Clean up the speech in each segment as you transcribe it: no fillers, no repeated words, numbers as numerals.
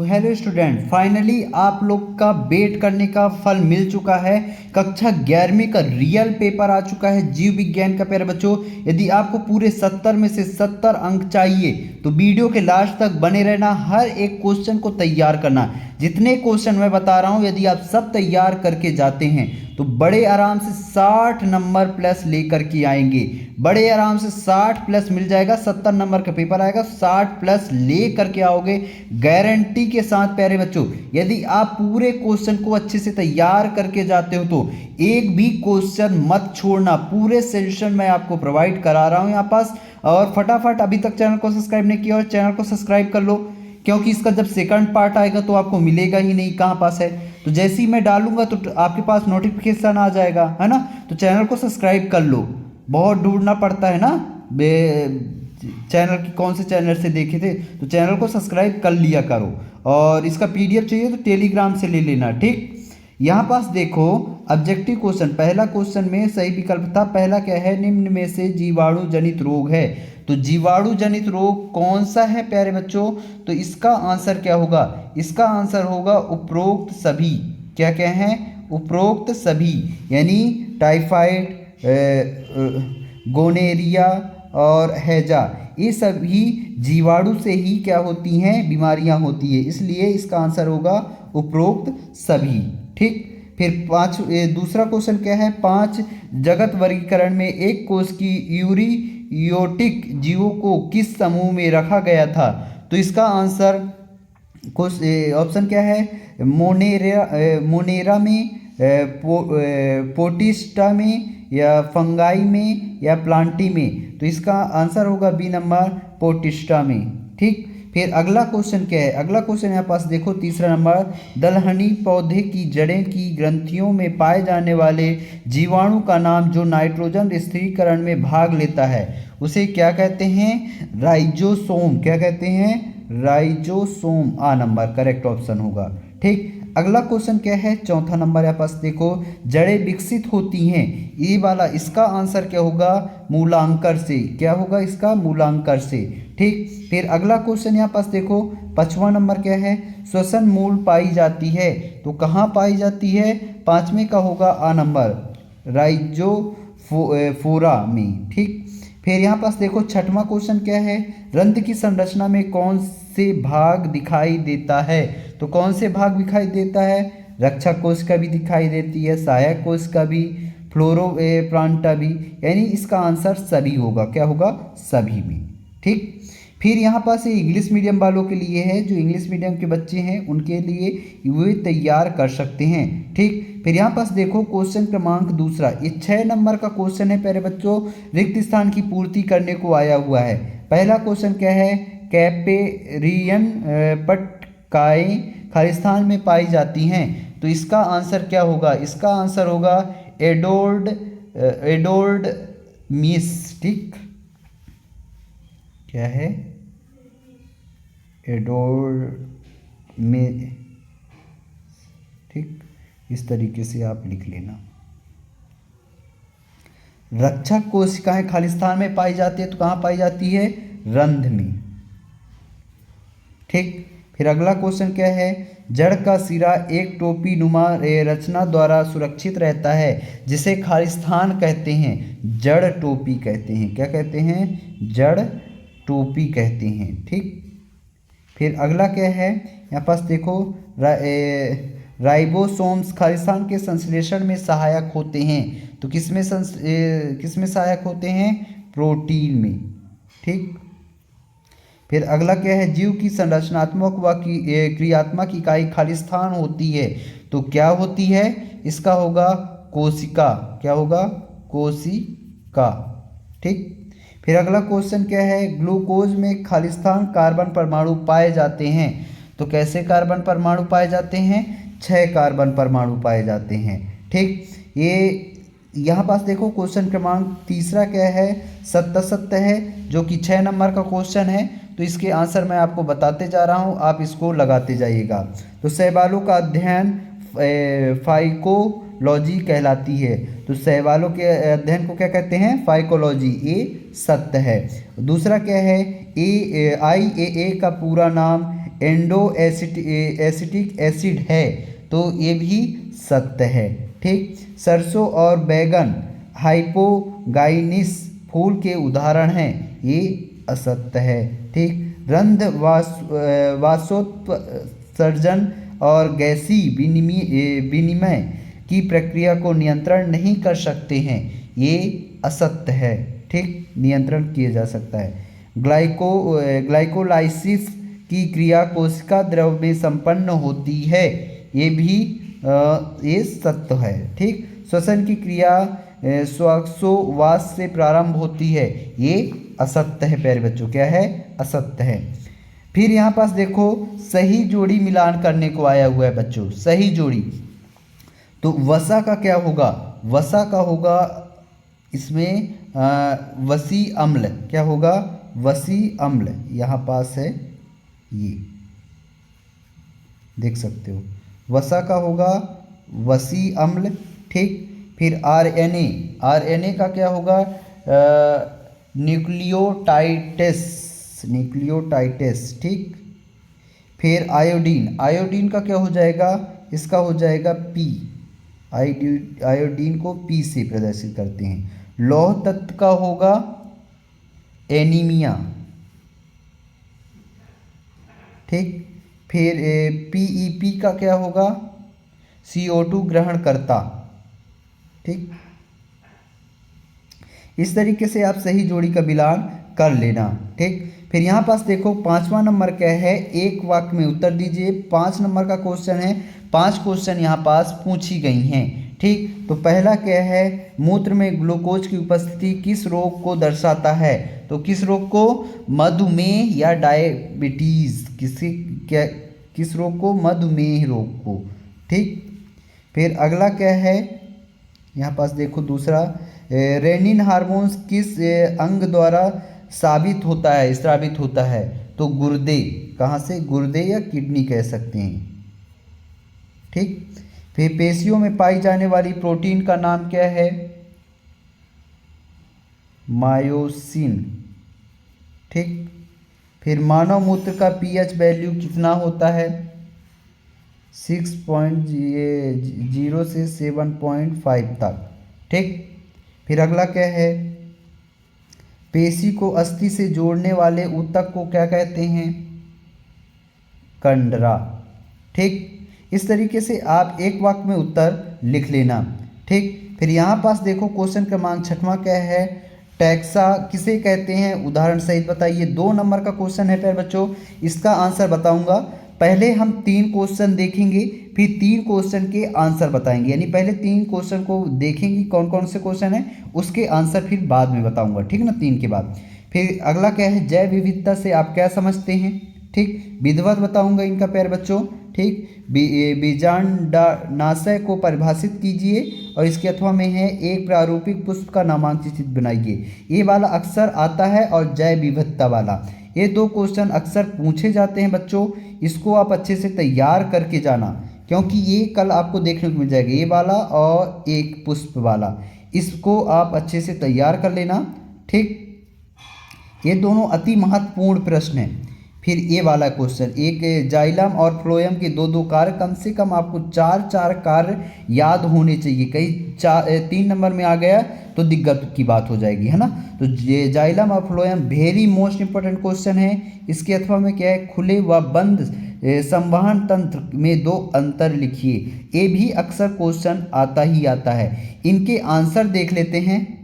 Hello student, finally आप लोग का वेट करने का फल मिल चुका है। कक्षा 11वीं का रियल पेपर आ चुका है जीव विज्ञान का। प्यारे बच्चों, यदि आपको पूरे 70 में से 70 अंक चाहिए तो वीडियो के लास्ट तक बने रहना, हर एक क्वेश्चन को तैयार करना। जितने क्वेश्चन मैं बता रहा हूं, यदि आप सब तैयार करके जाते हैं तो बड़े आराम से 60 नंबर प्लस लेकर के आएंगे। बड़े आराम से 60 प्लस मिल जाएगा। 70 नंबर का पेपर आएगा, 60 प्लस ले करके आओगे गारंटी के साथ। प्यारे बच्चों, यदि आप पूरे क्वेश्चन को अच्छे से तैयार करके जाते हो तो एक भी क्वेश्चन मत छोड़ना। पूरे सॉल्यूशन मैं आपको प्रोवाइड करा रहा हूं यहाँ पास। और फटाफट अभी तक चैनल को सब्सक्राइब नहीं किया और चैनल को सब्सक्राइब कर लो, क्योंकि इसका जब सेकंड पार्ट आएगा तो आपको मिलेगा ही नहीं, कहाँ पास है। तो जैसे ही मैं डालूंगा तो आपके पास नोटिफिकेशन आ जाएगा, है ना। तो चैनल को सब्सक्राइब कर लो, बहुत ढूंढना पड़ता है ना चैनल की कौन से चैनल से देखे थे, तो चैनल को सब्सक्राइब कर लिया करो। और इसका पीडीएफ चाहिए तो टेलीग्राम से ले लेना, ठीक। यहाँ पास देखो, ऑब्जेक्टिव क्वेश्चन, पहला क्वेश्चन में सही विकल्प था। पहला क्या है, निम्न में से जीवाणु जनित रोग है। तो जीवाणु जनित रोग कौन सा है प्यारे बच्चों, तो इसका आंसर क्या होगा, इसका आंसर होगा उपरोक्त सभी। क्या क्या हैं, उपरोक्त सभी, यानी टाइफाइड, गोनेरिया और हैजा, ये सभी जीवाणु से ही क्या होती हैं, बीमारियां होती है। इसलिए इसका आंसर होगा उपरोक्त सभी, ठीक। फिर दूसरा क्वेश्चन क्या है, 5 जगत वर्गीकरण में एक कोष की यूरियोटिक जीवों को किस समूह में रखा गया था। तो इसका आंसर ऑप्शन क्या है, मोनेरा में, पोटिस्टा में, या फंगाई में, या प्लांटी में। तो इसका आंसर होगा बी नंबर, पोटिस्टा में, ठीक। फिर अगला क्वेश्चन क्या है, अगला क्वेश्चन यहाँ पास देखो, तीसरा नंबर, दलहनी पौधे की जड़ें की ग्रंथियों में पाए जाने वाले जीवाणु का नाम जो नाइट्रोजन स्थिरीकरण में भाग लेता है उसे क्या कहते हैं, राइजोसोम। क्या कहते हैं, राइजोसोम। आ नंबर करेक्ट ऑप्शन होगा, ठीक। अगला क्वेश्चन क्या है, चौथा नंबर यहाँ पास देखो, जड़ें विकसित होती हैं, ये वाला, इसका आंसर क्या होगा, मूलांकर से। क्या होगा इसका, मूलांकर से, ठीक। फिर अगला क्वेश्चन यहाँ पास देखो, 5वां नंबर क्या है, श्वसन मूल पाई जाती है, तो कहाँ पाई जाती है, 5वें का होगा आ नंबर, राइजोफोरा में, ठीक। फिर यहाँ पास देखो 6वां क्वेश्चन क्या है, रंध्र की संरचना में कौन से भाग दिखाई देता है। तो कौन से भाग दिखाई देता है, रक्षक कोश का भी दिखाई देती है, सहायक कोश का भी, फ्लोरोप्लांटा भी, यानी इसका आंसर सभी होगा। क्या होगा, सभी में, ठीक। फिर यहाँ पास ये इंग्लिश मीडियम वालों के लिए है, जो इंग्लिश मीडियम के बच्चे हैं उनके लिए वे तैयार कर सकते हैं, ठीक। फिर यहाँ पास देखो क्वेश्चन क्रमांक दूसरा, ये 6 नंबर का क्वेश्चन है प्यारे बच्चों, रिक्त स्थान की पूर्ति करने को आया हुआ है। पहला क्वेश्चन क्या है, कैपेरियन पटकाएँ खालिस्तान में पाई जाती हैं, तो इसका आंसर क्या होगा, इसका आंसर होगा एडोल्ड मिस, ठीक। क्या है, एडोल्ड में, ठीक। इस तरीके से आप लिख लेना। रक्षक कोशिकाएं खालिस्तान में पाई जाती है, तो कहाँ पाई जाती है, रंध्र में, ठीक। फिर अगला क्वेश्चन क्या है, जड़ का सिरा एक टोपी नुमा रचना द्वारा सुरक्षित रहता है जिसे खालिस्तान कहते हैं, जड़ टोपी कहते हैं। क्या कहते हैं, जड़ टोपी कहते हैं, ठीक। फिर अगला क्या है, यहाँ पास देखो, राइबोसोम्स खालिस्तान के संश्लेषण में सहायक होते हैं, तो किसमें सहायक होते हैं, प्रोटीन में, ठीक। फिर अगला क्या है, जीव की संरचनात्मक व क्रियात्मक इकाई खालिस्तान होती है, तो क्या होती है, इसका होगा कोशिका। क्या होगा, कोशिका, ठीक। फिर अगला क्वेश्चन क्या है, ग्लूकोज में खालिस्तान कार्बन परमाणु पाए जाते हैं, तो कैसे कार्बन परमाणु पाए जाते हैं, 6 कार्बन परमाणु पाए जाते हैं, ठीक। ये यहाँ पास देखो क्वेश्चन क्रमांक तीसरा क्या है, सत्य है, जो कि 6 नंबर का क्वेश्चन है। तो इसके आंसर मैं आपको बताते जा रहा हूँ, आप इसको लगाते जाइएगा। तो शैवालों का अध्ययन फाइकोलॉजी कहलाती है, तो शैवालों के अध्ययन को क्या कहते हैं, फाइकोलॉजी, ये सत्य है। दूसरा क्या है, IAA का पूरा नाम एंडो एसिटिक एसिड है तो ये भी सत्य है। ठीक, सरसों और बैगन हाइपोगाइनिस फूल के उदाहरण हैं, ये असत्य है। ठीक, रंध्र वाष्पोत्सर्जन और गैसीय विनिमय की प्रक्रिया को नियंत्रण नहीं कर सकते हैं, ये असत्य है। ठीक, नियंत्रण किया जा सकता है। ग्लाइकोलाइसिस की क्रिया कोशिका द्रव में संपन्न होती है, ये सत्य है। ठीक, श्वसन की क्रिया श्वासोच्छ्वास से प्रारंभ होती है, ये असत्य है प्यारे बच्चों। क्या है? असत्य है। फिर यहाँ पास देखो सही जोड़ी मिलान करने को आया हुआ है बच्चों, सही जोड़ी। तो वसा का क्या होगा? वसा का होगा इसमें वसी अम्ल। क्या होगा? वसी अम्ल। यहाँ पास है, ये देख सकते हो, वसा का होगा वसी अम्ल। ठीक, फिर आरएनए, आरएनए का क्या होगा? न्यूक्लियोटाइड्स। ठीक, फिर आयोडीन, आयोडीन का क्या हो जाएगा? इसका हो जाएगा पी। आयोडीन को पी से प्रदर्शित करते हैं। लौह तत्व का होगा एनीमिया। ठीक, फिर पीईपी का क्या होगा? CO2 ग्रहण करता। ठीक, इस तरीके से आप सही जोड़ी का मिलान कर लेना। ठीक, फिर यहाँ पास देखो 5वां नंबर क्या है? एक वाक्य में उत्तर दीजिए। 5 नंबर का क्वेश्चन है। 5 क्वेश्चन यहाँ पास पूछी गई हैं। ठीक, तो पहला क्या है? मूत्र में ग्लूकोज की उपस्थिति किस रोग को दर्शाता है? तो किस रोग को? मधुमेह या डायबिटीज, किस रोग को? मधुमेह रोग को। ठीक, फिर अगला क्या है? यहाँ पास देखो दूसरा, रेनिन हार्मोन्स किस अंग द्वारा स्रावित होता है? तो गुर्दे। कहाँ से? गुर्दे या किडनी कह सकते हैं। ठीक, फिर पेशियों में पाई जाने वाली प्रोटीन का नाम क्या है? मायोसिन। ठीक, फिर मानव मूत्र का पीएच वैल्यू कितना होता है? 6.0 से 7.5 तक। ठीक, फिर अगला क्या है? पेशी को अस्थि से जोड़ने वाले ऊतक को क्या कहते हैं? कंडरा। ठीक, इस तरीके से आप एक वाक्य में उत्तर लिख लेना। ठीक, फिर यहाँ पास देखो क्वेश्चन क्रमांक 6वां क्या है? टैक्सा किसे कहते हैं? उदाहरण सहित बताइए। 2 नंबर का क्वेश्चन है प्यारे बच्चों, इसका आंसर बताऊंगा। पहले हम 3 क्वेश्चन देखेंगे, फिर 3 क्वेश्चन के आंसर बताएंगे। यानी पहले 3 क्वेश्चन को देखेंगे कौन कौन से क्वेश्चन है, उसके आंसर फिर बाद में बताऊंगा। ठीक ना, 3 के बाद। फिर अगला क्या है? जैव विविधता से आप क्या समझते हैं? ठीक, विधिवत बताऊंगा इनका प्यारे बच्चों। ठीक, बीजांडानाशय को परिभाषित कीजिए और इसके अथवा में है एक प्रारूपिक पुष्प का नामांकित बनाइए। ये वाला अक्सर आता है और जैव विविधता वाला, ये 2 क्वेश्चन अक्सर पूछे जाते हैं बच्चों। इसको आप अच्छे से तैयार करके जाना, क्योंकि ये कल आपको देखने को मिल जाएगा, ये वाला और एक पुष्प वाला। इसको आप अच्छे से तैयार कर लेना। ठीक, ये दोनों अति महत्वपूर्ण प्रश्न हैं। फिर ये वाला क्वेश्चन, एक जाइलम और फ्लोएम के 2 कार्य, कम से कम आपको 4 कार्य याद होने चाहिए। कहीं 3 नंबर में आ गया तो दिक्कत की बात हो जाएगी, है ना। तो ये जाइलम और phloem very most important question है। इसके अथवा में क्या है? खुले व बंद संवहन तंत्र में 2 अंतर लिखिए। ये भी अक्सर क्वेश्चन आता ही आता है। इनके आंसर देख लेते हैं।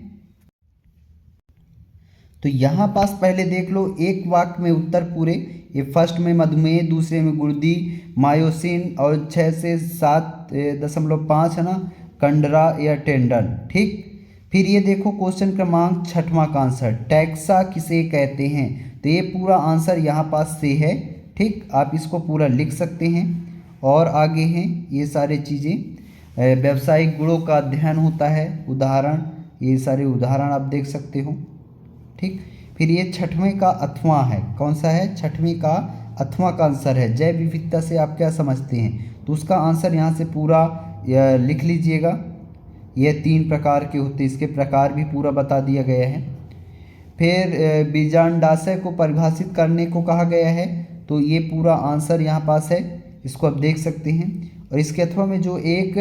तो यहाँ पास पहले देख लो एक वाक्य में उत्तर पूरे। ये फर्स्ट में मधुमेह, दूसरे में गुर्दी, मायोसिन और 6 से 7.5 है ना, कंडरा या टेंडन। ठीक, फिर ये देखो क्वेश्चन क्रमांक 6वां का आंसर, टैक्सा किसे कहते हैं? तो ये पूरा आंसर यहाँ पास से है। ठीक, आप इसको पूरा लिख सकते हैं। और आगे हैं ये सारे चीज़ें, व्यावसायिक गुणों का अध्ययन होता है, उदाहरण, ये सारे उदाहरण आप देख सकते हो। ठीक, फिर ये 6वें का अथवा है। कौन सा है? 6वें का अथवा का आंसर है जैव विविधता से आप क्या समझते हैं? तो उसका आंसर यहाँ से पूरा लिख लीजिएगा। ये 3 प्रकार के होते हैं, इसके प्रकार भी पूरा बता दिया गया है। फिर बीजांडाशय को परिभाषित करने को कहा गया है। तो ये पूरा आंसर यहाँ पास है, इसको आप देख सकते हैं। और इसके अथवा में जो एक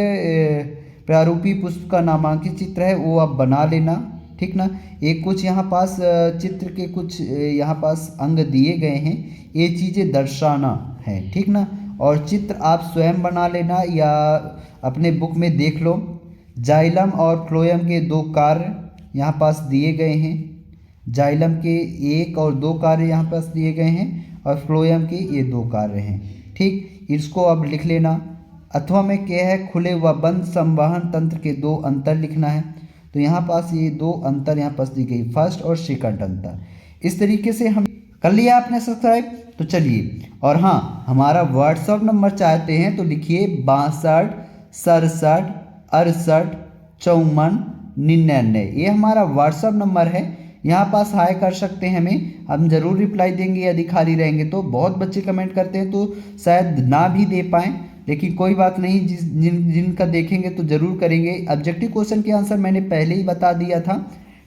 प्रारूपी पुष्प का नामांकित चित्र है वो आप बना लेना, ठीक ना। एक कुछ यहाँ पास चित्र के कुछ यहाँ पास अंग दिए गए हैं, ये चीज़ें दर्शाना है, ठीक ना। और चित्र आप स्वयं बना लेना या अपने बुक में देख लो। जाइलम और फ्लोएम के दो कार्य यहाँ पास दिए गए हैं, जाइलम के 1 और 2 कार्य यहाँ पास दिए गए हैं और फ्लोएम के ये 2 कार्य हैं, ठीक। इसको अब लिख लेना। अथवा में क्या है, खुले व बंद संवहन तंत्र के 2 अंतर लिखना है। तो यहाँ पास ये 2 अंतर यहाँ पास दी गई, फर्स्ट और सेकंड अंतर। इस तरीके से हम कर लिया आपने सब्सक्राइब। तो चलिए, और हाँ, हमारा व्हाट्सअप नंबर चाहते हैं तो लिखिए 62 67 68 54 99। ये हमारा व्हाट्सअप नंबर है, यहाँ पास हाय कर सकते हैं हमें, हम ज़रूर रिप्लाई देंगे यदि खाली रहेंगे तो। बहुत बच्चे कमेंट करते हैं तो शायद ना भी दे पाएँ, लेकिन कोई बात नहीं, जिनका देखेंगे तो ज़रूर करेंगे। ऑब्जेक्टिव क्वेश्चन के आंसर मैंने पहले ही बता दिया था,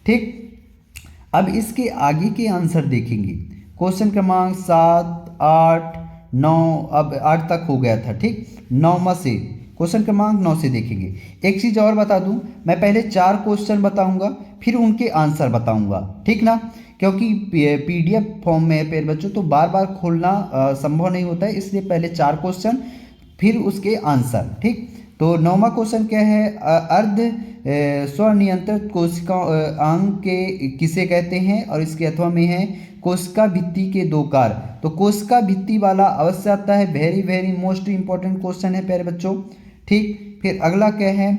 ठीक। अब इसके आगे के आंसर देखेंगे। क्वेश्चन क्रमांक 7, 8, 9, अब 8 तक हो गया था, ठीक। 9वां से क्वेश्चन क्रमांक 9 से देखेंगे। एक चीज़ और बता दूं, मैं पहले 4 क्वेश्चन बताऊंगा फिर उनके आंसर बताऊंगा, ठीक ना। क्योंकि पीडीएफ फॉर्म में है प्यारे बच्चों, तो बार बार खोलना संभव नहीं होता है, इसलिए पहले 4 क्वेश्चन फिर उसके आंसर, ठीक। तो 9वां क्वेश्चन क्या है, अर्ध स्वनियंत्रित कोशिका अंग के किसे कहते हैं, और इसके अथवा में है कोशिका भित्ति के 2 कार्य। तो कोशिका भित्ति वाला अवश्य आता है, very very most important question है प्यारे बच्चों, ठीक। फिर अगला क्या है,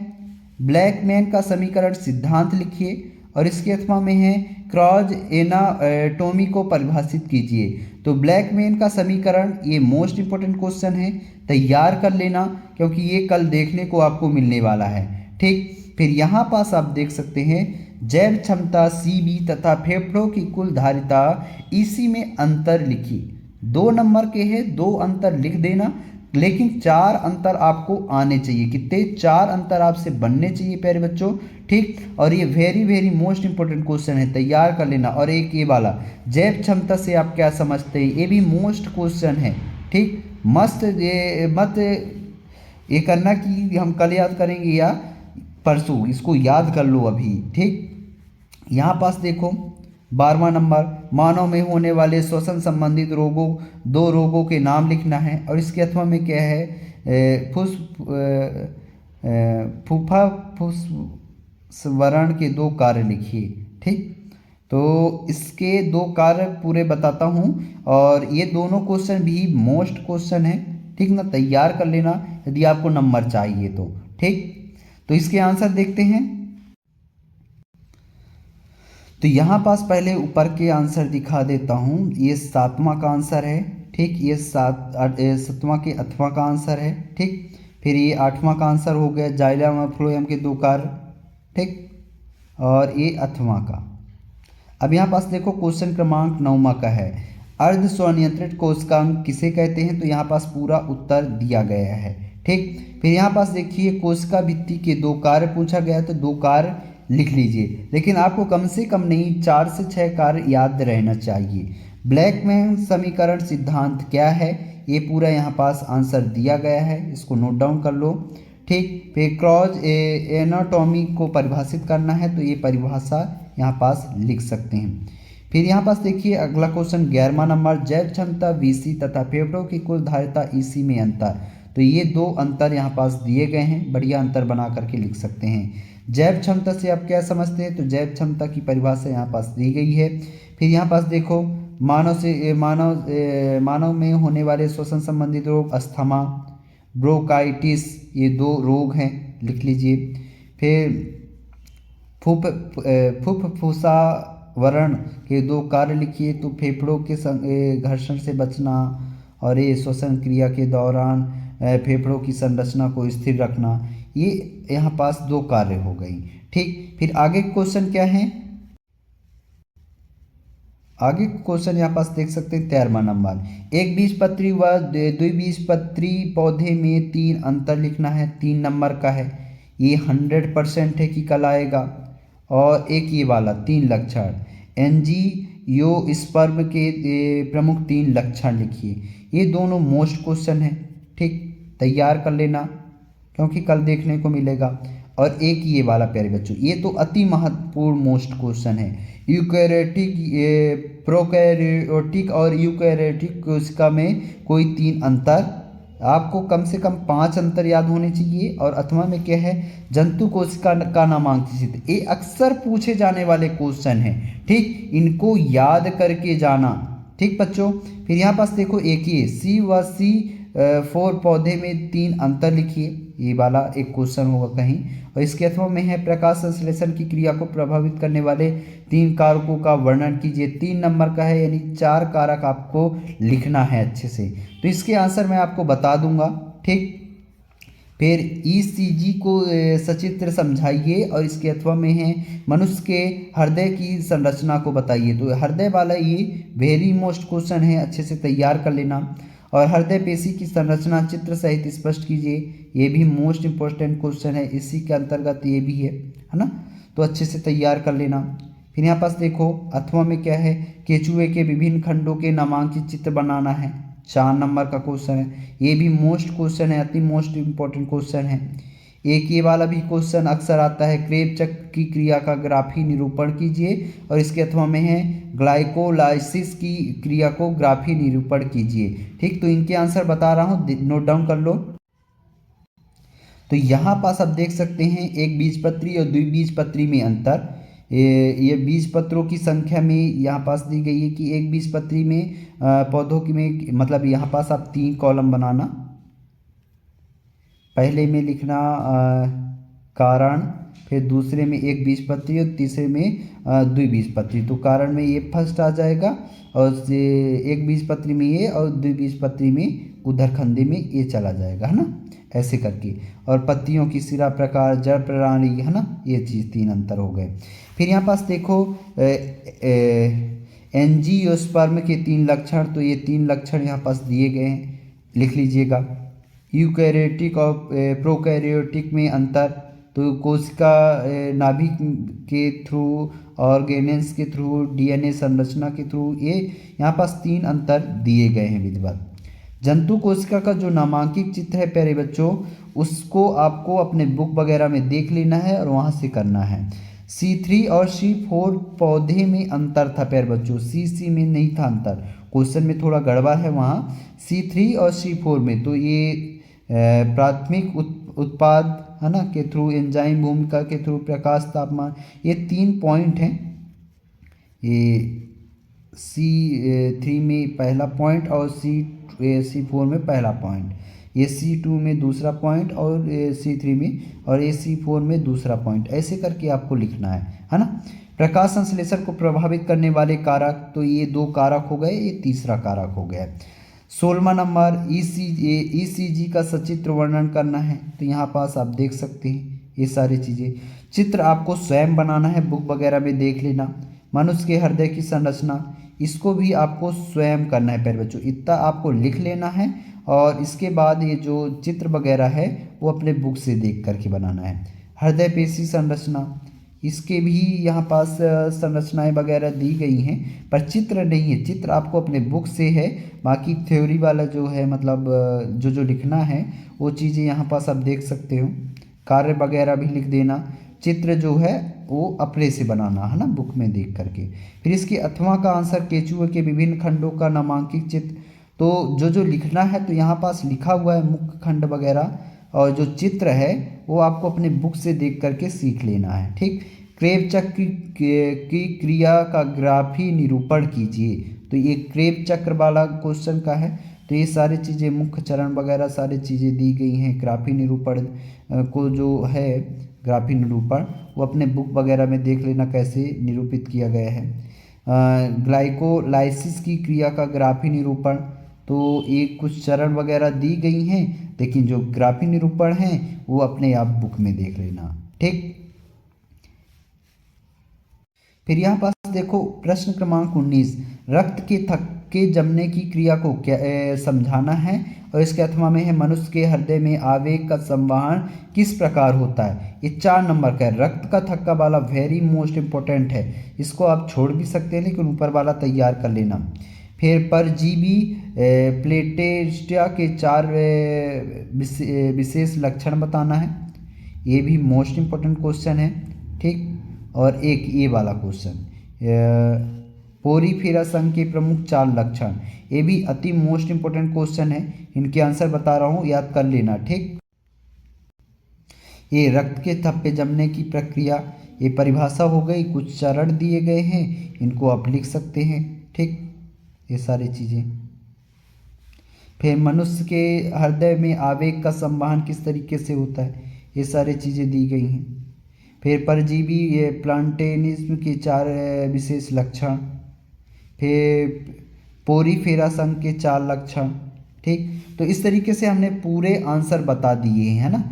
ब्लैकमैन का समीकरण सिद्धांत लिखिए, और इसके अथवा में है क्रॉस एनाटोमी को परिभाषित कीजिए। तो ब्लैकमैन का समीकरण ये मोस्ट इंपॉर्टेंट क्वेश्चन है, तैयार कर लेना क्योंकि ये कल देखने को आपको मिलने वाला है, ठीक। फिर यहाँ पास आप देख सकते हैं जैव क्षमता CB तथा फेफड़ों की कुल धारिता इसी में अंतर लिखिए। 2 नंबर के हैं, 2 अंतर लिख देना, लेकिन 4 अंतर आपको आने चाहिए। कितने? 4 अंतर आपसे बनने चाहिए प्यारे बच्चों, ठीक। और ये very very most important question है, तैयार कर लेना। और एक ये वाला जैव क्षमता से आप क्या समझते हैं, ये भी मोस्ट क्वेश्चन है, ठीक। मस्त ये मत ये करना कि हम कल याद करेंगे या परसों, इसको याद कर लो अभी, ठीक। यहाँ पास देखो 12वां नंबर, मानव में होने वाले श्वसन संबंधित रोगों 2 रोगों के नाम लिखना है। और इसके अथवा में क्या है, फूफा फुस्वरण के 2 कार्य लिखिए, ठीक। तो इसके 2 कार्य पूरे बताता हूँ, और ये दोनों क्वेश्चन भी मोस्ट क्वेश्चन है, ठीक ना, तैयार कर लेना यदि आपको नंबर चाहिए तो, ठीक। तो इसके आंसर देखते हैं। तो यहाँ पास पहले ऊपर के आंसर दिखा देता हूँ। ये 7वां का आंसर है, ठीक। ये 7वां के अथवा का आंसर है, ठीक। फिर ये 8वां का आंसर हो गया, जाइलम और फ्लोएम के 2 कार्य, ठीक। और ये अथवा का। अब यहाँ पास देखो क्वेश्चन क्रमांक 9वां का है, अर्ध स्वनियंत्रित कोशिकांग किसे कहते हैं। तो यहाँ पास पूरा उत्तर दिया गया है, ठीक। फिर यहाँ पास देखिए कोशिका भित्ति के 2 कार्य पूछा गया, तो 2 कार्य लिख लीजिए, लेकिन आपको कम से कम नहीं 4 से 6 कार्य याद रहना चाहिए। ब्लैकमैन समीकरण सिद्धांत क्या है, ये पूरा यहाँ पास आंसर दिया गया है, इसको नोट डाउन कर लो, ठीक। फिर क्रॉस एनाटॉमी को परिभाषित करना है, तो ये परिभाषा यहाँ पास लिख सकते हैं। फिर यहाँ पास देखिए अगला क्वेश्चन 11वां नंबर, जैव क्षमता VC तथा फेफड़ों की कुल धारिता EC में अंतर। तो ये 2 अंतर यहाँ पास दिए गए हैं, बढ़िया अंतर बना करके लिख सकते हैं। जैव क्षमता से आप क्या समझते हैं, तो जैव क्षमता की परिभाषा यहाँ पास दी गई है। फिर यहाँ पास देखो मानव में होने वाले श्वसन संबंधित रोग अस्थमा, ब्रोंकाइटिस, ये 2 रोग हैं, लिख लीजिए। फिर फुफ्फुसावरण के 2 कार्य लिखिए, तो फेफड़ों के घर्षण से बचना और ये श्वसन क्रिया के दौरान फेफड़ों की संरचना को स्थिर रखना, ये यहाँ पास 2 कार्य हो गई, ठीक। फिर आगे क्वेश्चन क्या है, आगे क्वेश्चन यहाँ पास देख सकते हैं 13वां नंबर, एक बीजपत्री व द्विबीजपत्री पौधे में 3 अंतर लिखना है, 3 नंबर का है, ये 100% है कि कल आएगा। और एक ये वाला 3 लक्षण NG यो स्पर्म के प्रमुख 3 लक्षण लिखिए। ये दोनों मोस्ट क्वेश्चन है, ठीक, तैयार कर लेना क्योंकि कल देखने को मिलेगा। और एक ये वाला प्यारे बच्चों, ये तो अति महत्वपूर्ण मोस्ट क्वेश्चन है। यूकैरियोटिक, प्रोकैरियोटिक और यूकैरियोटिक कोशिका में कोई 3 अंतर, आपको कम से कम 5 अंतर याद होने चाहिए। और अथवा में क्या है, जंतु कोशिका का नामांकित चित्र, ये अक्सर पूछे जाने वाले क्वेश्चन हैं, ठीक, इनको याद करके जाना, ठीक बच्चों। फिर यहाँ पास देखो एक ये सी व C4 पौधे में 3 अंतर लिखिए, ये वाला एक क्वेश्चन होगा कहीं। और इसके अथवा में है प्रकाश संश्लेषण की क्रिया को प्रभावित करने वाले 3 कारकों का वर्णन कीजिए। 3 नंबर का है, यानी 4 कारक आपको लिखना है अच्छे से। तो इसके आंसर मैं आपको बता दूंगा, ठीक। फिर ECG को सचित्र समझाइए। और इसके अथवा में है मनुष्य के हृदय की संरचना को बताइए। तो हृदय वाला ये वेरी मोस्ट क्वेश्चन है, अच्छे से तैयार कर लेना। और हृदय पेशी की संरचना चित्र सहित स्पष्ट कीजिए, ये भी मोस्ट इंपॉर्टेंट क्वेश्चन है, इसी के अंतर्गत ये भी है ना। तो अच्छे से तैयार कर लेना। फिर यहाँ पास देखो अथवा में क्या है, केचुए के विभिन्न खंडों के नामांकित चित्र बनाना है, 4 नंबर का क्वेश्चन है, ये भी मोस्ट क्वेश्चन है, अति मोस्ट इंपॉर्टेंट क्वेश्चन है। एक ये वाला भी क्वेश्चन अक्सर आता है, क्रेब चक्र की क्रिया का ग्राफी निरूपण कीजिए। और इसके अथवा में है ग्लाइकोलाइसिस की क्रिया को ग्राफी निरूपण कीजिए, ठीक। तो इनके आंसर बता रहा हूँ, नोट डाउन कर लो। तो यहाँ पास आप देख सकते हैं एक बीजपत्री और द्विबीजपत्री में अंतर। ये बीजपत्रों की संख्या में यहाँ पास दी गई है कि एक बीजपत्री में पौधों की में, मतलब यहाँ पास आप 3 कॉलम बनाना, पहले में लिखना कारण, फिर दूसरे में एक बीजपत्री और तीसरे में द्विबीजपत्री। तो कारण में ये फर्स्ट आ जाएगा, और एक बीजपत्री में ये, और द्विबीजपत्री में उधर खंडे में ये चला जाएगा, है ना, ऐसे करके। और पत्तियों की सिरा प्रकार, जड़ प्रणाली, है ना, ये चीज़ 3 अंतर हो गए। फिर यहाँ पास देखो एंजियोस्पर्म के 3 लक्षण, तो ये 3 लक्षण यहाँ पास दिए गए हैं, लिख लीजिएगा। यूकैरियोटिक और प्रोकैरियोटिक में अंतर, तो कोशिका नाभिक के थ्रू, ऑर्गेनेल्स के थ्रू, DNA संरचना के थ्रू, ये यहाँ पास 3 अंतर दिए गए हैं विधिवत। जंतु कोशिका का जो नामांकित चित्र है प्यारे बच्चों, उसको आपको अपने बुक वगैरह में देख लेना है और वहाँ से करना है। C3 और C4 पौधे में अंतर था प्यारे बच्चों, C में नहीं था अंतर, क्वेश्चन में थोड़ा गड़बड़ है वहाँ। C3 और C4 में तो ये प्राथमिक उत्पाद, है ना, के थ्रू, एंजाइम भूमिका के थ्रू, प्रकाश, तापमान, ये 3 पॉइंट हैं। ये C3 में पहला पॉइंट और C4 में पहला पॉइंट, ये C2 में दूसरा पॉइंट, और C3 में, और ये C4 में दूसरा पॉइंट, ऐसे करके आपको लिखना है ना। प्रकाश संश्लेषण को प्रभावित करने वाले कारक, तो ये 2 कारक हो गए, ये तीसरा कारक हो गया। 16वां नंबर ECG का सचित्र वर्णन करना है। तो यहाँ पास आप देख सकते हैं ये सारी चीज़ें, चित्र आपको स्वयं बनाना है, बुक वगैरह में देख लेना। मनुष्य के हृदय की संरचना, इसको भी आपको स्वयं करना है प्यारे बच्चों, इतना आपको लिख लेना है। और इसके बाद ये जो चित्र वगैरह है वो अपने बुक से देख करके बनाना है। हृदय पेशी संरचना, इसके भी यहाँ पास संरचनाएं वगैरह दी गई हैं, पर चित्र नहीं है, चित्र आपको अपने बुक से है। बाकी थ्योरी वाला जो है, मतलब जो लिखना है वो चीज़ें यहाँ पास आप देख सकते हो, कार्य वगैरह भी लिख देना। चित्र जो है वो अपने से बनाना है ना, बुक में देख करके। फिर इसके अथवा का आंसर, केचुए के विभिन्न खंडों का नामांकित चित्र, तो जो लिखना है तो यहाँ पास लिखा हुआ है मुख्य खंड वगैरह, और जो चित्र है वो आपको अपने बुक से देख करके सीख लेना है, ठीक। क्रेब चक्र की क्रिया का ग्राफी निरूपण कीजिए, तो ये क्रेब चक्र वाला क्वेश्चन का है। तो ये सारी चीज़ें, मुख्य चरण वगैरह सारी चीज़ें दी गई हैं। ग्राफी निरूपण को जो है, ग्राफी निरूपण, वो अपने बुक वगैरह में देख लेना कैसे निरूपित किया गया है। ग्लाइकोलाइसिस की क्रिया का ग्राफी निरूपण, तो ये कुछ चरण वगैरह दी गई हैं, लेकिन जो ग्राफी निरूपण हैं वो अपने आप बुक में देख लेना, ठीक। फिर यहाँ पास देखो प्रश्न क्रमांक 19, रक्त के के जमने की क्रिया को क्या समझाना है। और इसके अथवा में है मनुष्य के हृदय में आवेग का संवहन किस प्रकार होता है। ये 4 नंबर का है। रक्त का थक्का वाला वेरी मोस्ट इंपॉर्टेंट है, इसको आप छोड़ भी सकते हैं लेकिन ऊपर वाला तैयार कर लेना। फिर परजीवी प्लेटेस्टिया के 4 विशेष लक्षण बताना है, ये भी मोस्ट इंपॉर्टेंट क्वेश्चन है। ठीक, और एक ये वाला क्वेश्चन पोरीफेरा संघ के प्रमुख 4 लक्षण, ये भी अति मोस्ट इंपॉर्टेंट क्वेश्चन है। इनके आंसर बता रहा हूँ, याद कर लेना। ठीक, ये रक्त के थप्पे जमने की प्रक्रिया, ये परिभाषा हो गई, कुछ चरण दिए गए हैं, इनको आप लिख सकते हैं। ठीक, ये सारी चीज़ें। फिर मनुष्य के हृदय में आवेग का संवहन किस तरीके से होता है, ये सारी चीज़ें दी गई हैं। फिर परजीवी ये प्लांटेनिज्म के 4 विशेष लक्षण। फिर पोरीफेरा संघ के 4 लक्षण। ठीक, तो इस तरीके से हमने पूरे आंसर बता दिए हैं, है ना।